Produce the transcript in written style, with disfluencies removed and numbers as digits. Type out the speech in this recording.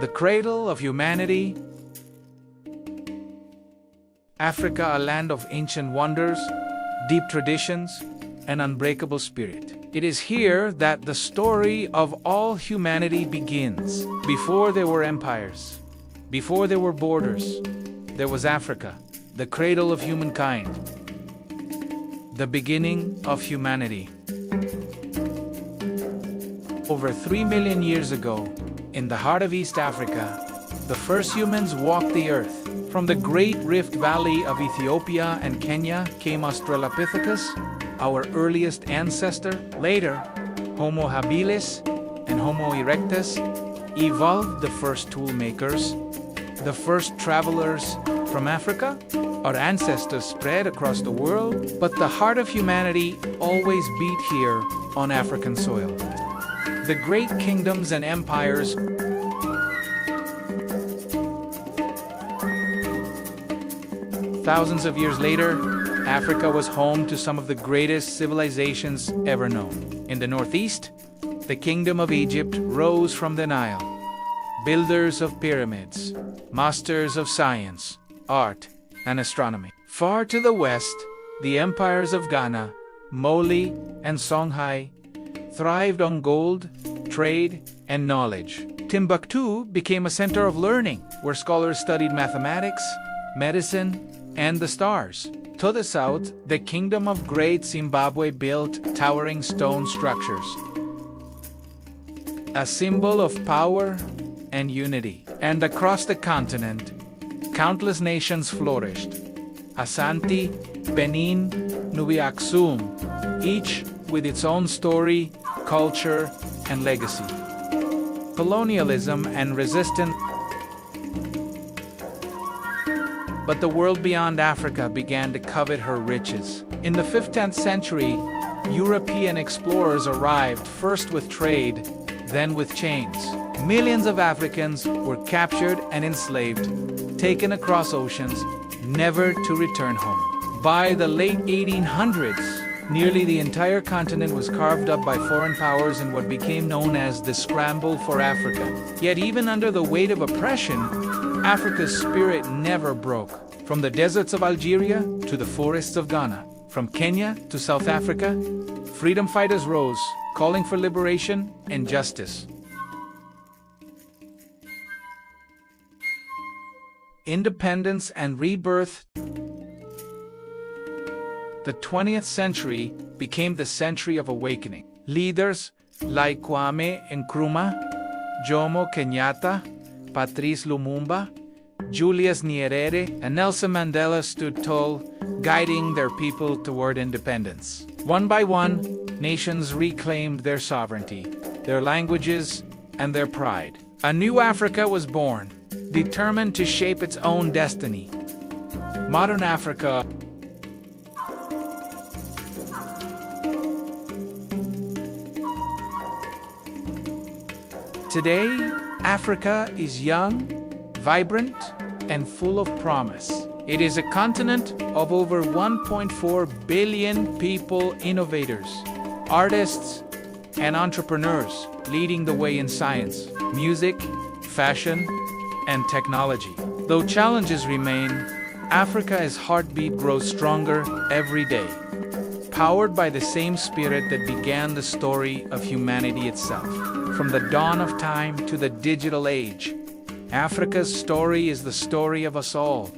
the cradle of humanity. Africa, a land of ancient wonders, deep traditions, and unbreakable spirit. It is here that the story of all humanity begins. Before there were empires, before there were borders, there was Africa, the cradle of humankind, the beginning of humanity. Over 3 million years ago, in the heart of East Africa, the first humans walked the earth. From the great rift valley of Ethiopia and Kenya came Australopithecus, our earliest ancestor. Later, Homo habilis and Homo erectus evolved the first tool makers, the first travelers from Africa. Our ancestors spread across the world, but the heart of humanity always beat here on African soil. The great kingdoms and empires thousands of years later, Africa was home to some of the greatest civilizations ever known. In the northeast, the kingdom of Egypt rose from the Nile. Builders of pyramids, masters of science, art, and astronomy. Far to the west, the empires of Ghana, Mali, and Songhai thrived on gold, trade, and knowledge. Timbuktu became a center of learning, where scholars studied mathematics, medicine, and the stars. To the south, the kingdom of Great Zimbabwe built towering stone structures, a symbol of power and unity. And across the continent, countless nations flourished. Asante, Benin, Nubi-Aksum, each with its own story, culture, and legacy. Colonialism and resistance. But the world beyond Africa began to covet her riches. In the 15th century, European explorers arrived first with trade, then with chains. Millions of Africans were captured and enslaved, taken across oceans, never to return home. By the late 1800s, nearly the entire continent was carved up by foreign powers in what became known as the Scramble for Africa. Yet even under the weight of oppression, Africa's spirit never broke. From the deserts of Algeria to the forests of Ghana, from Kenya to South Africa, freedom fighters rose, calling for liberation and justice. Independence and rebirth. The 20th century became the century of awakening. Leaders like Kwame Nkrumah, Jomo Kenyatta, Patrice Lumumba, Julius Nyerere, and Nelson Mandela stood tall, guiding their people toward independence. One by one, nations reclaimed their sovereignty, their languages, and their pride. A new Africa was born, determined to shape its own destiny. Modern Africa. Today, Africa is young, vibrant, and full of promise. It is a continent of over 1.4 billion people, innovators, artists, and entrepreneurs, leading the way in science, music, fashion, and technology. Though challenges remain, Africa's heartbeat grows stronger every day, powered by the same spirit that began the story of humanity itself. From the dawn of time to the digital age, Africa's story is the story of us all.